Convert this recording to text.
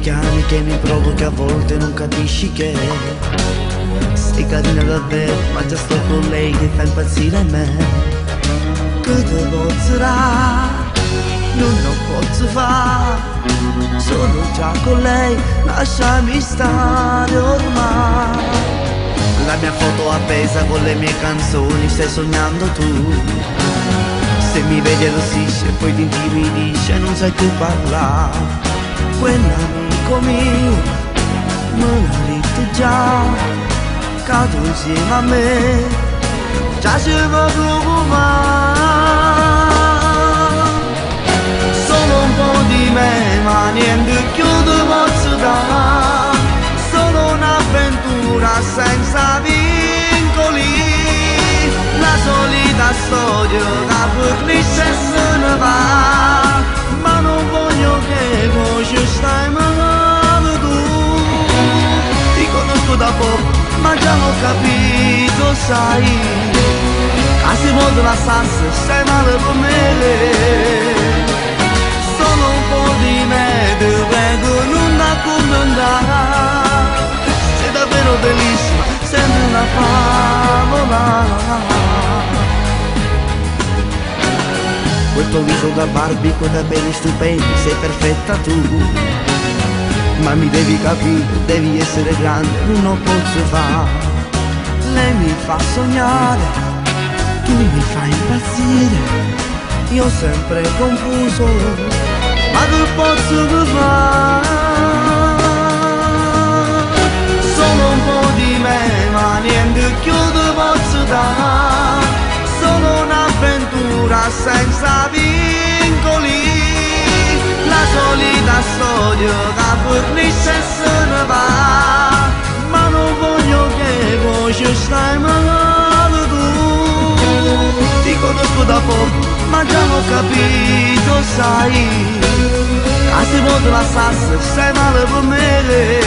chiami, che mi provochi a volte, non capisci che sei carina davvero, ma già sto con lei che fa impazzire me. Che te posso dare? Non posso fare, sono già con lei, lasciami stare ormai. La mia foto appesa con le mie canzoni, stai sognando tu. Se mi vedi arrossisce, poi ti intimidisce, non sai più parlare. Quell'amico mio, me l'ha detto già, cado insieme a me, già ci va preoccupare. Solo un po' di me, ma niente più ti posso dare. Solo un'avventura senza vincoli, la solita storia che finisce e se ne va. Ma non voglio che voi ci stai male tu. Ti conosco da poco, ma già l'ho capito, sai. Se vuoi lasciarsi, stai male per me. Solo un po' di me, ti prego, non da comandare. Sei davvero bellissima, sembri una favola. Quel tuo viso da Barbie, quei capelli stupendi, sei perfetta tu. Ma mi devi capire, devi essere grande, non posso fare. Lei mi fa sognare, tu mi fai impazzire, io sempre confuso, ma che posso fare? Solo un po' di me, ma niente più ti posso dare. Solo un'avventura senza vincoli, la solita storia che finisce e se ne va. Ma non voglio che voi ci stai male tu. Ti conosco da poco, ma già l'ho capito, sai. Se vuoi lasciarsi, stai male per me.